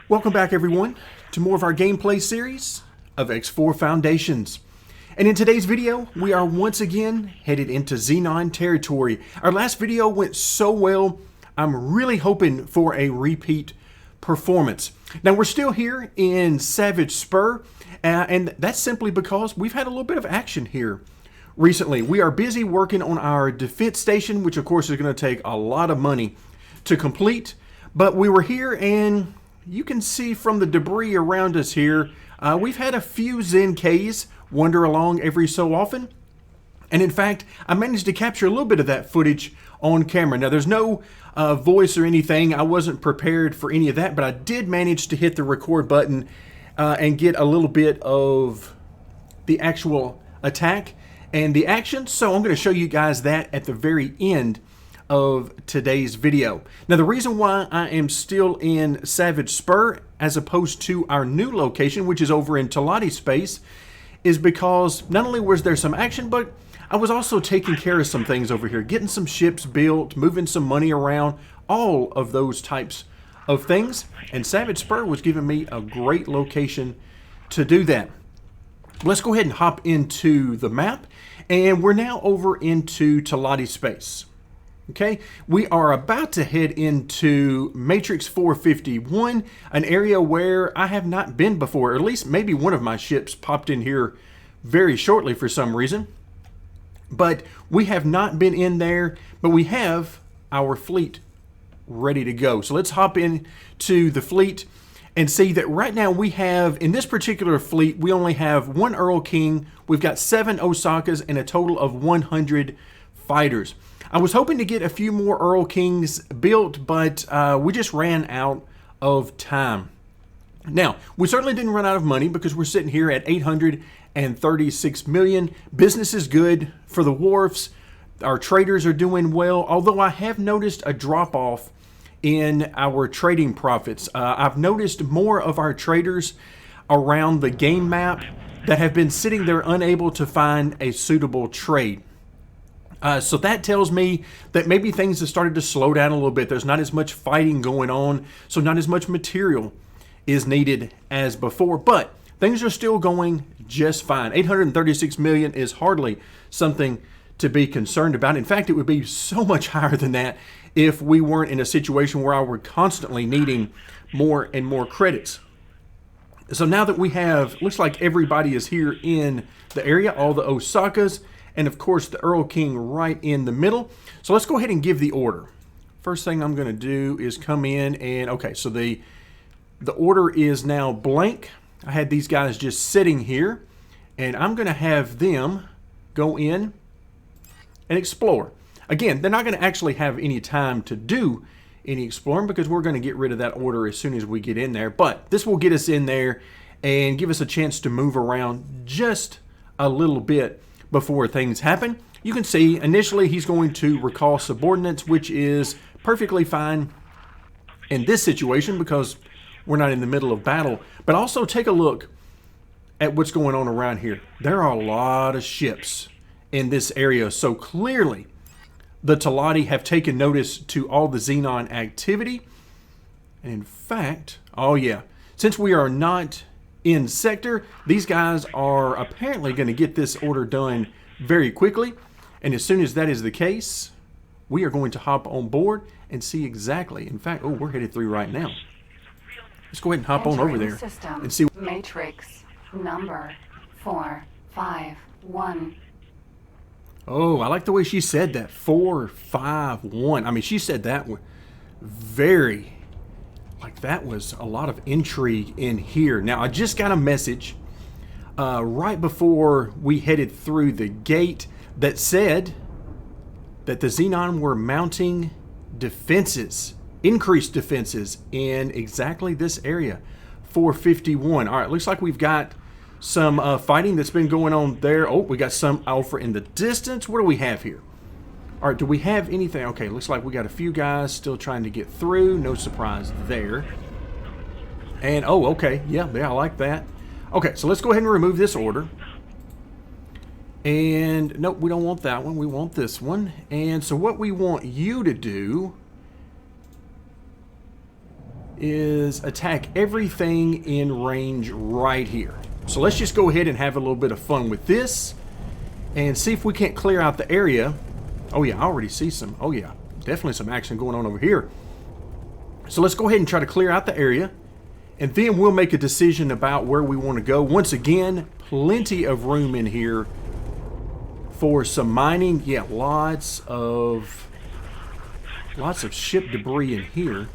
Welcome back, everyone, to more of our gameplay series of X4 Foundations. And in today's video, we are once again headed into Xenon territory. Our last video went so well, I'm really hoping for a repeat performance. Now, we're still here in Savage Spur, and that's simply because we've had a little bit of action here recently. We are busy working on our defense station, which of course is going to take a lot of money to complete. But we were here, and you can see from the debris around us here, we've had a few Zen-Ks wander along every so often. And in fact, I managed to capture a little bit of that footage on camera. Now, there's no voice or anything. I wasn't prepared for any of that, but I did manage to hit the record button and get a little bit of the actual attack and the action. So I'm going to show you guys that at the very end of today's video. Now, the reason why I am still in Savage Spur as opposed to our new location, which is over in Talati space, is because not only was there some action, but I was also taking care of some things over here, getting some ships built, moving some money around, all of those types of things. And Savage Spur was giving me a great location to do that. Let's go ahead and hop into the map, and we're now over into Talati space. Okay, we are about to head into Matrix 451, an area where I have not been before, or at least maybe one of my ships popped in here very shortly for some reason. But we have not been in there, but we have our fleet ready to go. So let's hop into the fleet and see that right now we have, in this particular fleet, we only have one Earl King, we've got 7 Osakas, and a total of 100 fighters. I was hoping to get a few more Earl Kings built, but we just ran out of time. Now, we certainly didn't run out of money because we're sitting here at 836 million. Business is good for the wharfs. Our traders are doing well, although I have noticed a drop-off in our trading profits. I've noticed more of our traders around the game map that have been sitting there unable to find a suitable trade. So that tells me that maybe things have started to slow down a little bit. There's not as much fighting going on, so not as much material is needed as before. But things are still going just fine. 836 million is hardly something to be concerned about. In fact, it would be so much higher than that if we weren't in a situation where I were constantly needing more and more credits. So now that we have, looks like everybody is here in the area, all the Osakas, and of course the Earl King right in the middle. So let's go ahead and give the order. First thing I'm going to do is come in and, okay, so the order is now blank. I had these guys just sitting here, and I'm going to have them go in and explore. Again, they're not going to actually have any time to do any exploring because we're going to get rid of that order as soon as we get in there. But this will get us in there and give us a chance to move around just a little bit before things happen. You can see initially he's going to recall subordinates, which is perfectly fine in this situation because we're not in the middle of battle. But also take a look at what's going on around here. There are a lot of ships in this area, so clearly the Talati have taken notice to all the Xenon activity. And in fact, oh yeah, since we are not in sector, these guys are apparently going to get this order done very quickly. And as soon as that is the case, we are going to hop on board and see exactly. In fact, oh, we're headed through right now. Let's go ahead and hop on over there and see. Matrix number 451. Oh, I like the way she said that. 451. I mean, she said that very, like that was a lot of intrigue in here. Now, I just got a message right before we headed through the gate that said that the Xenon were mounting defenses, increased defenses in exactly this area, 451. All right, looks like we've got some fighting that's been going on there. Oh, we got some over in the distance. What do we have here? All right, do we have anything? Okay, looks like we got a few guys still trying to get through. No surprise there. And, oh, okay. Yeah, I like that. Okay, so let's go ahead and remove this order. And, nope, we don't want that one. We want this one. And so what we want you to do is attack everything in range right here. So let's just go ahead and have a little bit of fun with this and see if we can't clear out the area. Oh yeah, I already see some, oh yeah, definitely some action going on over here. So let's go ahead and try to clear out the area, and then we'll make a decision about where we want to go. Once again, plenty of room in here for some mining. Yeah, lots of ship debris in here.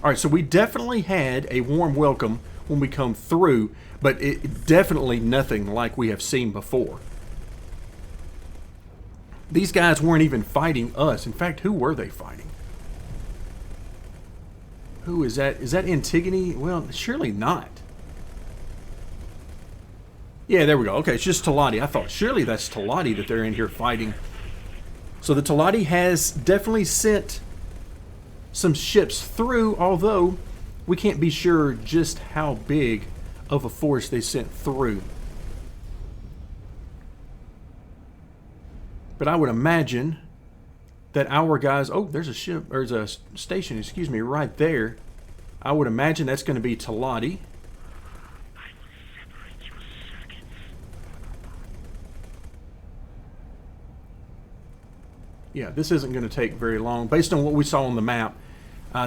All right, so we definitely had a warm welcome when we come through, but it definitely nothing like we have seen before. These guys weren't even fighting us. In fact, who were they fighting? Who is that? Is that Antigone? Well, surely not. Yeah, there we go. Okay, it's just Talati. I thought surely that's Talati that they're in here fighting. So the Talati has definitely sent some ships through, although we can't be sure just how big of a force they sent through. But I would imagine that our guys... Oh, there's a ship, or there's a station, excuse me, right there. I would imagine that's going to be Talati. Yeah, this isn't going to take very long. Based on what we saw on the map,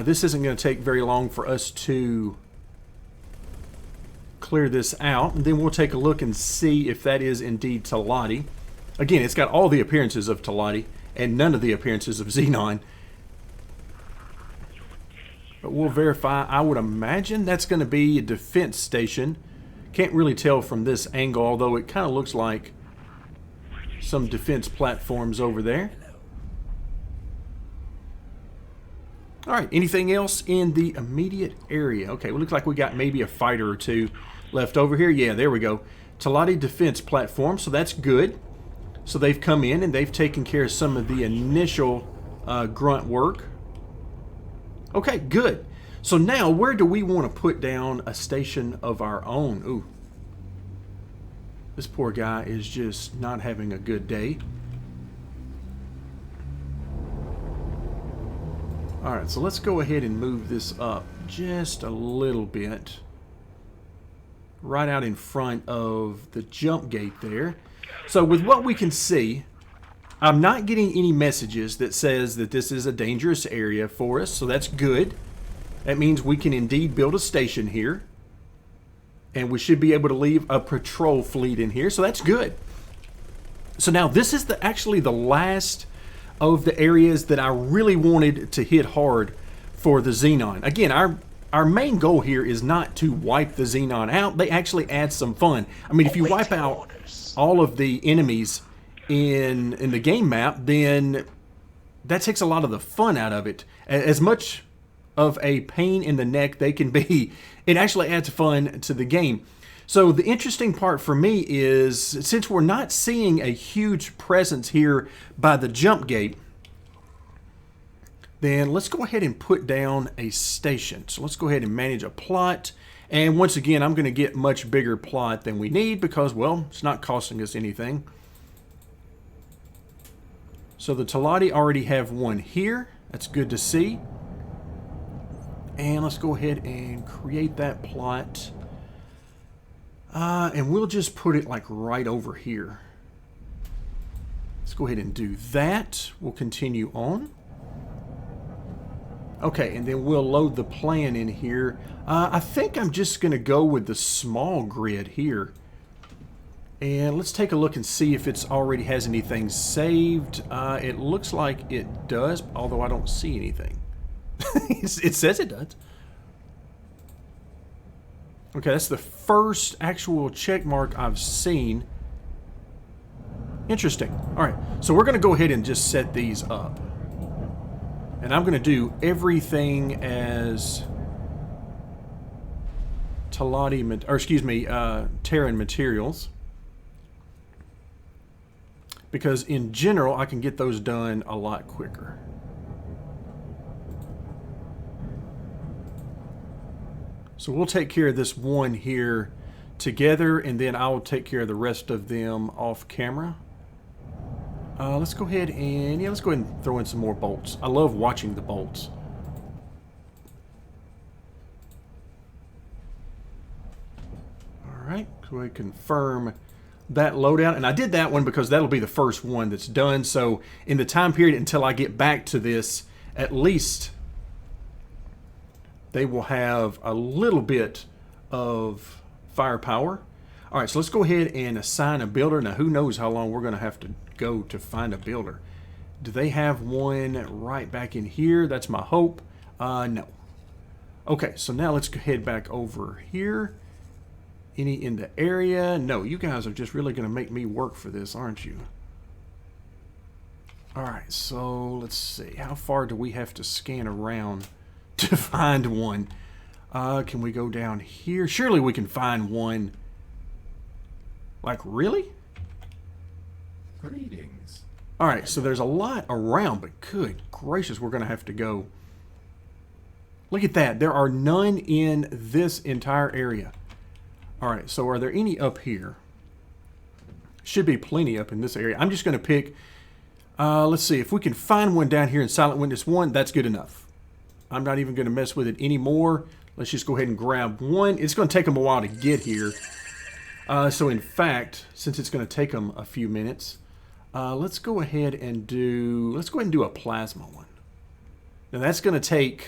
this isn't going to take very long for us to clear this out. And then we'll take a look and see if that is indeed Talati. Again, it's got all the appearances of Talati and none of the appearances of Xenon. But we'll verify. I would imagine that's going to be a defense station. Can't really tell from this angle, although it kind of looks like some defense platforms over there. All right, anything else in the immediate area? Okay, well, looks like we got maybe a fighter or two left over here. Yeah, there we go. Talati defense platform, so that's good. So they've come in and they've taken care of some of the initial grunt work. Okay, good. So now, where do we want to put down a station of our own? Ooh. This poor guy is just not having a good day. Alright, so let's go ahead and move this up just a little bit. Right out in front of the jump gate there. So with what we can see, I'm not getting any messages that says that this is a dangerous area for us, so that's good. That means we can indeed build a station here. And we should be able to leave a patrol fleet in here, so that's good. So now this is actually the last of the areas that I really wanted to hit hard for the Xenon. Again, our main goal here is not to wipe the Xenon out. They actually add some fun. I mean, if you wipe out all of the enemies in the game map, then that takes a lot of the fun out of it. As much of a pain in the neck they can be, it actually adds fun to the game. So the interesting part for me is, since we're not seeing a huge presence here by the jump gate, then let's go ahead and put down a station. So let's go ahead and manage a plot. And once again, I'm going to get much bigger plot than we need because, well, it's not costing us anything. So the Talati already have one here. That's good to see. And let's go ahead and create that plot. And we'll just put it like right over here. Let's go ahead and do that. We'll continue on. Okay, and then we'll load the plan in here. I think I'm just going to go with the small grid here. And let's take a look and see if it's already has anything saved. It looks like it does, although I don't see anything. It says it does. Okay, that's the first actual check mark I've seen. Interesting. All right, so we're going to go ahead and just set these up. And I'm going to do everything as Talati, or excuse me, Terran materials. Because in general, I can get those done a lot quicker. So we'll take care of this one here together, and then I'll take care of the rest of them off camera. Let's go ahead and, yeah, let's go ahead and throw in some more bolts. I love watching the bolts. So we confirm that loadout. And I did that one because that'll be the first one that's done. So in the time period until I get back to this, at least they will have a little bit of firepower. All right, so let's go ahead and assign a builder. Now, who knows how long we're going to have to go to find a builder. Do they have one right back in here? That's my hope. No. Okay, so now let's head back over here. Any in the area? No, you guys are just really going to make me work for this, aren't you? All right, so let's see. How far do we have to scan around to find one? Can we go down here? Surely we can find one. Like, really? Greetings. All right, so there's a lot around, but good gracious, we're going to have to go. Look at that. There are none in this entire area. All right, so are there any up here? Should be plenty up in this area. I'm just going to pick, let's see, if we can find one down here in Silent Witness 1, that's good enough. I'm not even going to mess with it anymore. Let's just go ahead and grab one. It's going to take them a while to get here. So in fact, since it's going to take them a few minutes, let's go ahead and do a plasma one. Now that's going to take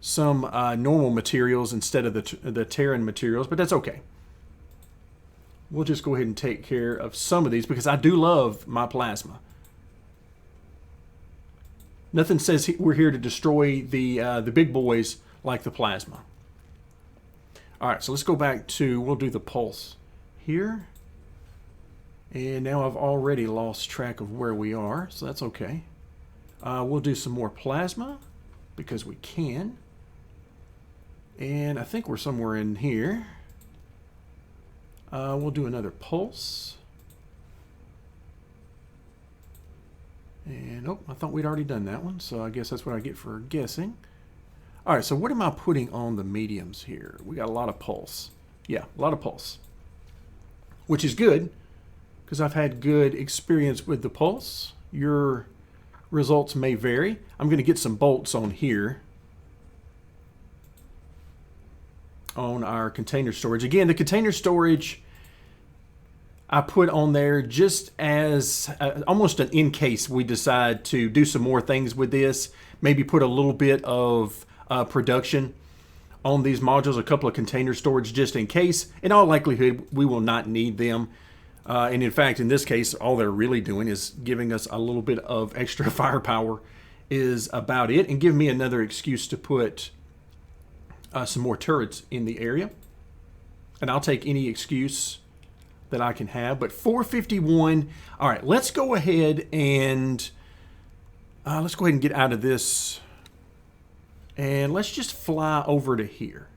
some normal materials instead of the Terran materials, but that's okay. We'll just go ahead and take care of some of these because I do love my plasma. Nothing says we're here to destroy the big boys like the plasma. All right, so let's go back to, we'll do the pulse here. And now I've already lost track of where we are, so that's okay. We'll do some more plasma because we can. And I think we're somewhere in here. We'll do another pulse. And, oh, I thought we'd already done that one, so I guess that's what I get for guessing. All right, so what am I putting on the mediums here? We got a lot of pulse. Yeah, a lot of pulse. Which is good, because I've had good experience with the pulse. Your results may vary. I'm going to get some bolts on here. On our container storage. Again, the container storage I put on there just as almost an in case we decide to do some more things with this. Maybe put a little bit of production on these modules, a couple of container storage just in case. In all likelihood, we will not need them. And in fact, in this case, all they're really doing is giving us a little bit of extra firepower is about it, and give me another excuse to put some more turrets in the area. And I'll take any excuse that I can have. But 451. All right, let's go ahead and get out of this. And let's just fly over to here.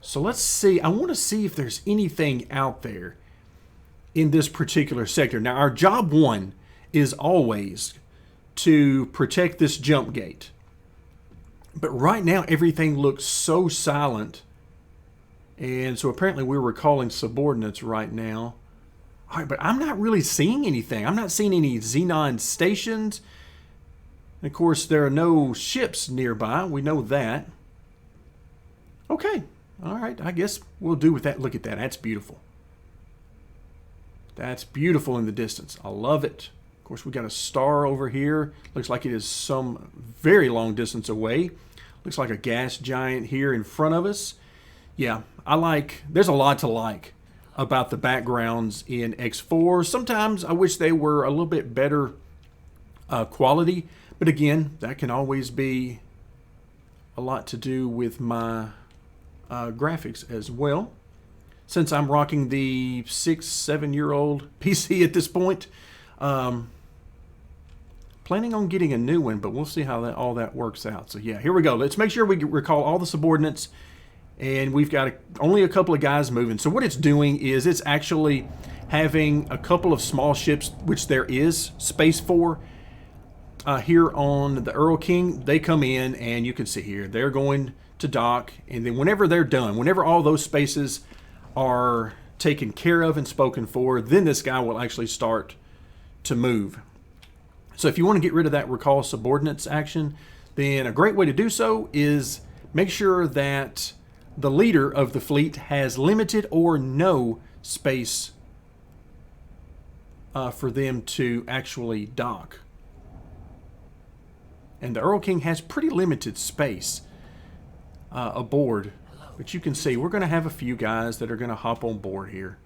So let's see. I want to see if there's anything out there in this particular sector. Now, our job one is always to protect this jump gate. But right now, everything looks so silent. And so apparently we're recalling subordinates right now. All right, but I'm not really seeing anything. I'm not seeing any Xenon stations. And of course, there are no ships nearby. We know that. Okay. All right. I guess we'll do with that. Look at that. That's beautiful. That's beautiful in the distance. I love it. Of course, we got a star over here. Looks like it is some very long distance away. Looks like a gas giant here in front of us. Yeah, there's a lot to like about the backgrounds in X4. Sometimes I wish they were a little bit better quality. But again, that can always be a lot to do with my graphics as well. Since I'm rocking the 6-7-year-old PC at this point, planning on getting a new one, but we'll see how all that works out. So yeah, here we go. Let's make sure we recall all the subordinates, and we've got only a couple of guys moving. So what it's doing is it's actually having a couple of small ships, which there is space for. Here on the Earl King, they come in, and you can see here, they're going to dock, and then whenever they're done, whenever all those spaces are taken care of and spoken for, then this guy will actually start to move. So if you want to get rid of that recall subordinates action, then a great way to do so is make sure that the leader of the fleet has limited or no space for them to actually dock. And the Earl King has pretty limited space aboard. But you can see we're going to have a few guys that are going to hop on board here.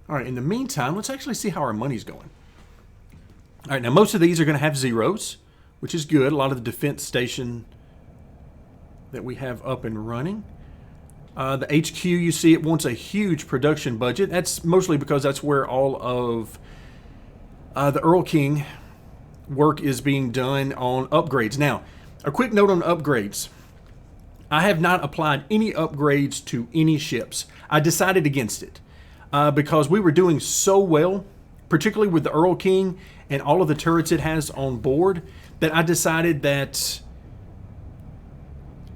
All right, in the meantime, let's actually see how our money's going. All right, now most of these are going to have zeros, which is good. A lot of the defense station that we have up and running. The HQ, you see, it wants a huge production budget. That's mostly because that's where all of the Earl King work is being done on upgrades. Now, a quick note on upgrades. I have not applied any upgrades to any ships. I decided against it because we were doing so well, particularly with the Earl King and all of the turrets it has on board, that I decided that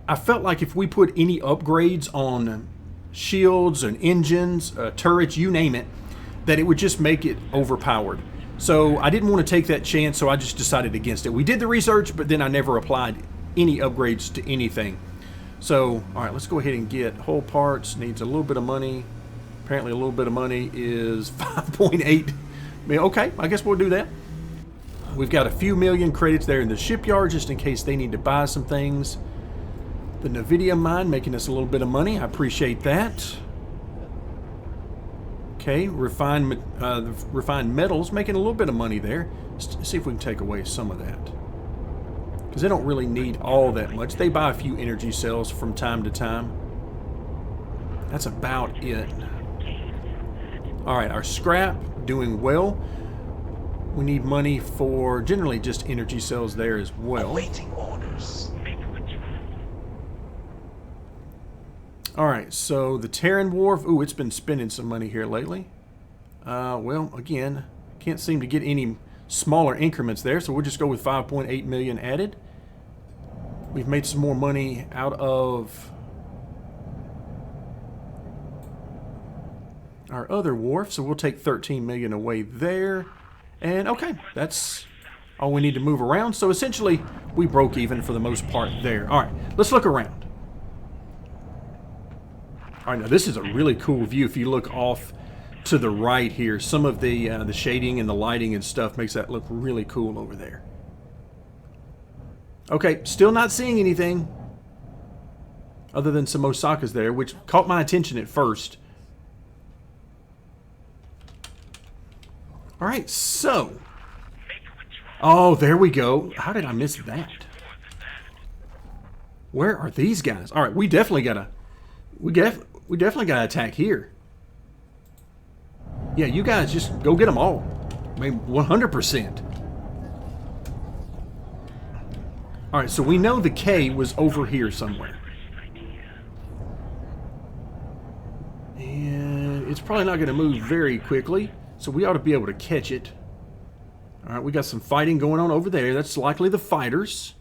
I felt like if we put any upgrades on shields and engines, turrets, you name it, that it would just make it overpowered. So I didn't want to take that chance, so I just decided against it. We did the research, but then I never applied any upgrades to anything. So, all right, let's go ahead and get hull parts. Needs a little bit of money. Apparently a little bit of money is 5.8 million. Okay, I guess we'll do that. We've got a few million credits there in the shipyard just in case they need to buy some things. The Nvidia mine making us a little bit of money. I appreciate that. Okay, refined metals making a little bit of money there. Let's see if we can take away some of that. Because they don't really need all that much. They buy a few energy cells from time to time. That's about it. All right, our scrap doing well. We need money for generally just energy cells there as well. Awaiting orders. All right, so the Terran wharf. Ooh, it's been spending some money here lately. Well, again, can't seem to get any smaller increments there, so we'll just go with 5.8 million added. We've made some more money out of our other wharf, so we'll take 13 million away there. And okay, that's all we need to move around. So essentially, we broke even for the most part there. All right, let's look around. All right, now this is a really cool view. If you look off to the right here, some of the shading and the lighting and stuff makes that look really cool over there. Okay, still not seeing anything other than some Osakas there, which caught my attention at first. All right, so. Oh, there we go. How did I miss that? Where are these guys? All right, we definitely gotta attack here. Yeah, you guys just go get them all. I mean, 100%. All right, so we know the K was over here somewhere. And it's probably not going to move very quickly, so we ought to be able to catch it. All right, we got some fighting going on over there. That's likely the fighters.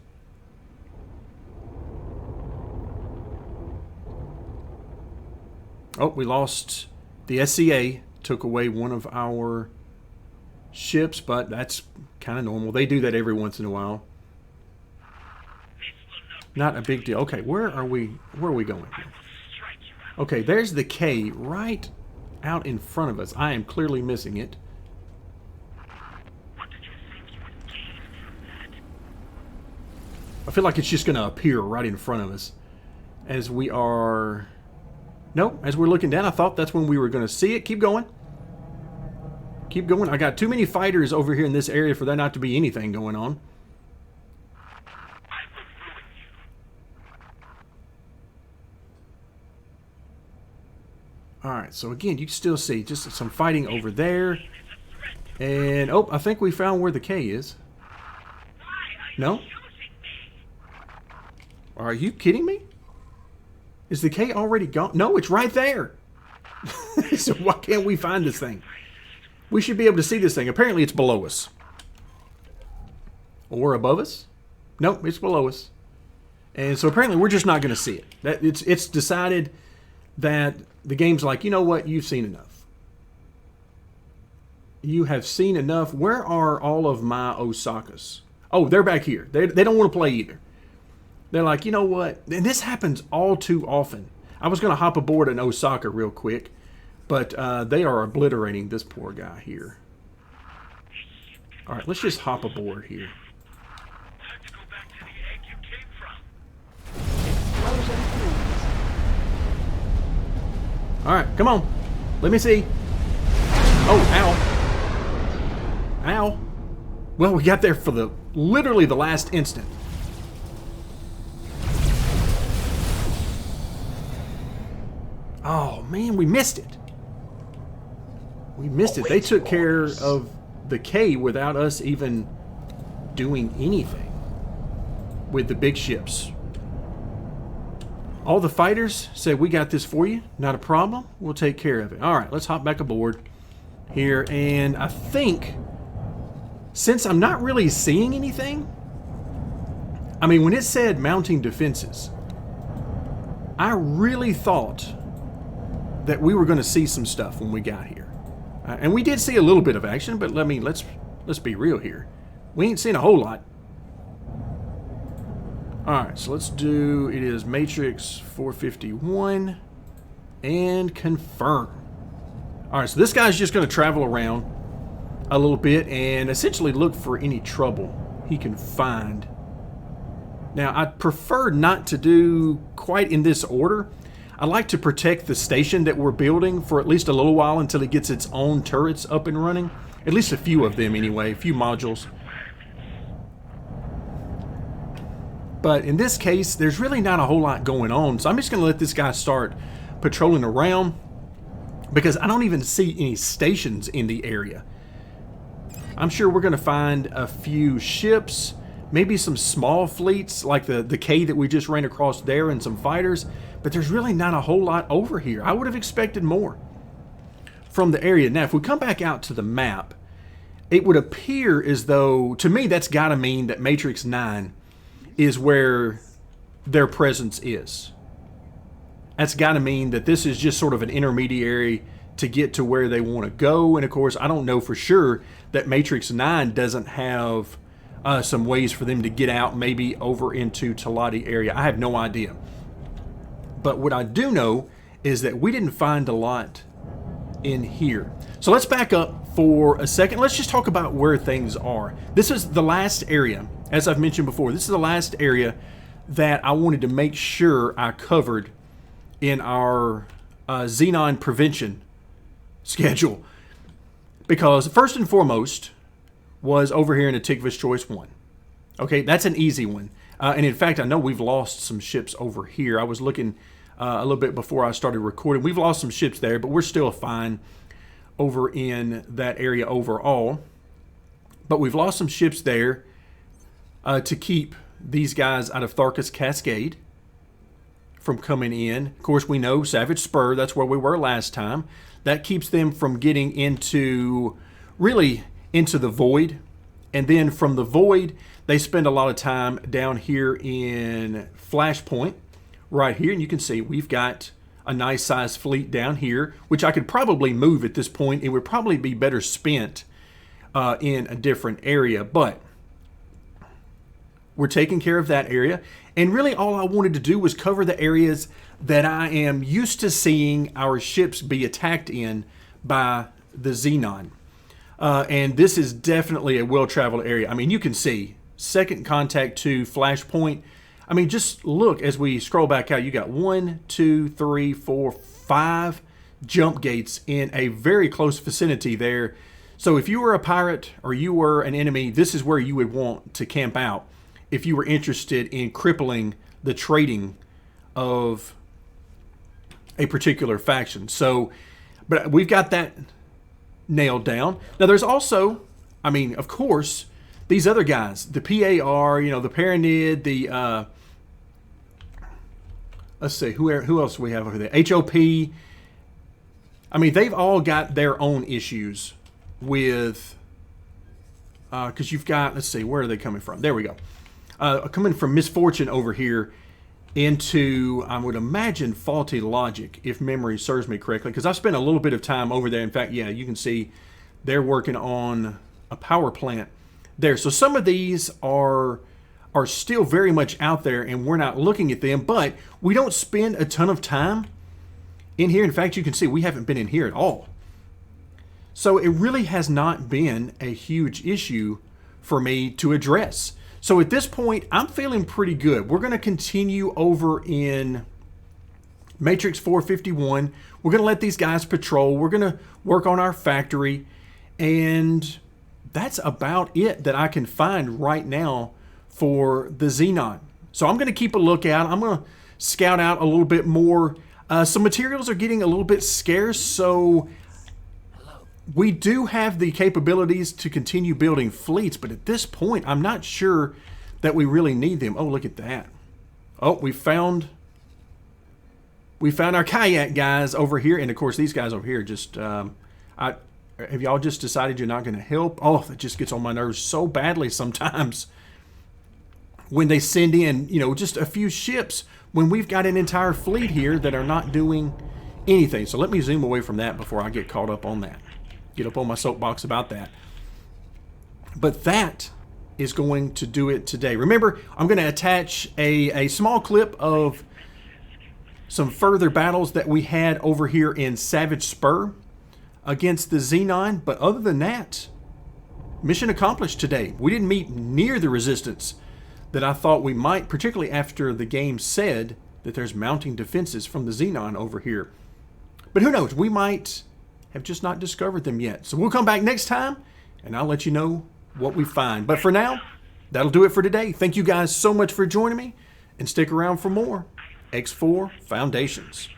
Oh, we lost the SCA. Took away one of our ships, but that's kind of normal. They do that every once in a while. Not a big deal. Okay, where are we going here? Okay, there's the K right out in front of us. I am clearly missing it. I feel like it's just going to appear right in front of us as we are... Nope, as we're looking down, I thought that's when we were going to see it. Keep going. Keep going. I got too many fighters over here in this area for there not to be anything going on. Alright, so again, you can still see just some fighting over there. And, oh, I think we found where the K is. No? Are you kidding me? Is the K already gone? No, it's right there. So why can't we find this thing? We should be able to see this thing. Apparently it's below us. Or above us? Nope, it's below us. And so apparently we're just not going to see it. It's decided that the game's like, you know what? You've seen enough. You have seen enough. Where are all of my Osakas? Oh, they're back here. They don't want to play either. They're like, you know what? And this happens all too often. I was going to hop aboard an Osaka real quick, but they are obliterating this poor guy here. All right, let's just hop aboard here. Let's go back to the egg you came from. All right, come on. Let me see. Oh, ow. Ow. Well, we got there for literally the last instant. Oh, man, we missed it. We missed it. They took care of the K without us even doing anything with the big ships. All the fighters said, we got this for you. Not a problem. We'll take care of it. All right, let's hop back aboard here. And I think, since I'm not really seeing anything, I mean, when it said mounting defenses, I really thought that we were going to see some stuff when we got here. And we did see a little bit of action, but let's be real here. We ain't seen a whole lot. Alright, so let's do, it is Matrix 451 and confirm. Alright, so this guy's just going to travel around a little bit and essentially look for any trouble he can find. Now, I'd prefer not to do quite in this order. I like to protect the station that we're building for at least a little while until it gets its own turrets up and running. At least a few of them anyway, a few modules. But in this case, there's really not a whole lot going on. So I'm just going to let this guy start patrolling around because I don't even see any stations in the area. I'm sure we're going to find a few ships, maybe some small fleets like the K that we just ran across there and some fighters. But there's really not a whole lot over here. I would have expected more from the area. Now, if we come back out to the map, it would appear as though, to me, that's got to mean that Matrix 9 is where their presence is. That's got to mean that this is just sort of an intermediary to get to where they want to go. And, of course, I don't know for sure that Matrix 9 doesn't have some ways for them to get out, maybe over into Talati area. I have no idea. But what I do know is that we didn't find a lot in here. So let's back up for a second. Let's just talk about where things are. This is the last area, as I've mentioned before. This is the last area that I wanted to make sure I covered in our Xenon prevention schedule. Because first and foremost was over here in Atikva's Choice 1. Okay, that's an easy one. And in fact, I know we've lost some ships over here. I was looking a little bit before I started recording. We've lost some ships there, but we're still fine over in that area overall. But we've lost some ships there to keep these guys out of Tharkas Cascade from coming in. Of course, we know Savage Spur, that's where we were last time. That keeps them from getting into, really, into the Void. And then from the Void, they spend a lot of time down here in Flashpoint, right here. And you can see we've got a nice sized fleet down here, which I could probably move at this point. It would probably be better spent in a different area. But we're taking care of that area. And really all I wanted to do was cover the areas that I am used to seeing our ships be attacked in by the Xenon. And this is definitely a well-traveled area. I mean, you can see second contact to Flashpoint. I mean, just look as we scroll back out. You got 1, 2, 3, 4, 5 jump gates in a very close vicinity there. So if you were a pirate or you were an enemy, this is where you would want to camp out if you were interested in crippling the trading of a particular faction. So, but we've got that nailed down. Now there's also, I mean, of course, these other guys, the PAR, you know, the Paranid, the, let's see, who else do we have over there? HOP. I mean, they've all got their own issues with, because you've got, let's see, where are they coming from? There we go. Coming from Misfortune over here into, I would imagine, Faulty Logic, if memory serves me correctly, because I've spent a little bit of time over there. In fact, yeah, you can see they're working on a power plant there. So some of these are are still very much out there and we're not looking at them, but we don't spend a ton of time in here. In fact, you can see we haven't been in here at all. So it really has not been a huge issue for me to address. So at this point, I'm feeling pretty good. We're going to continue over in Matrix 451. We're going to let these guys patrol. We're going to work on our factory. And that's about it that I can find right now for the Xenon. So I'm going to keep a lookout. I'm going to scout out a little bit more. Some materials are getting a little bit scarce, so we do have the capabilities to continue building fleets, but at this point, I'm not sure that we really need them. Oh, look at that. Oh, we found our kayak guys over here, and of course, these guys over here just, have y'all just decided you're not going to help? Oh, that just gets on my nerves so badly sometimes when they send in, you know, just a few ships when we've got an entire fleet here that are not doing anything. So let me zoom away from that before I get caught up on that. Get up on my soapbox about that. But that is going to do it today. Remember, I'm going to attach a small clip of some further battles that we had over here in Savage Spur against the Xenon. But other than that, mission accomplished today. We didn't meet near the resistance that I thought we might, particularly after the game said that there's mounting defenses from the Xenon over here. But who knows? We might have just not discovered them yet. So we'll come back next time, and I'll let you know what we find. But for now, that'll do it for today. Thank you guys so much for joining me, and stick around for more X4 Foundations.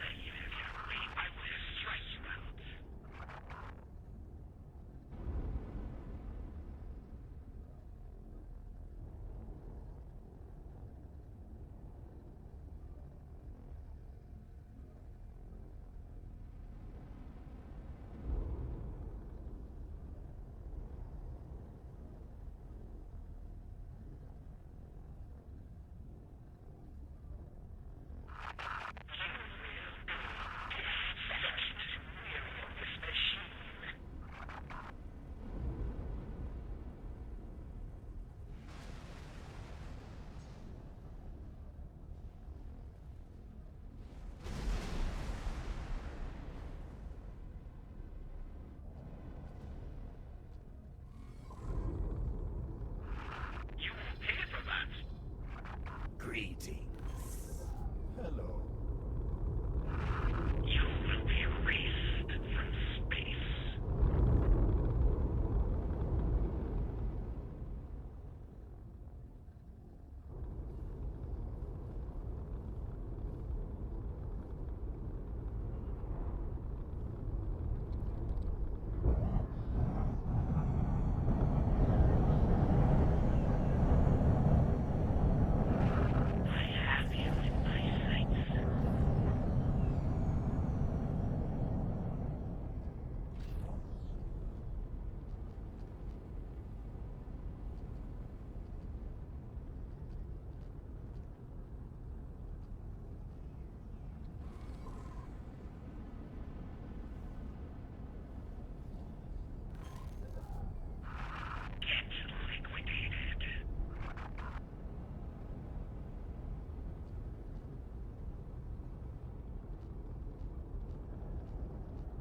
Greetings. Hello. You will be erased from space.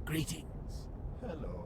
Greetings. Hello.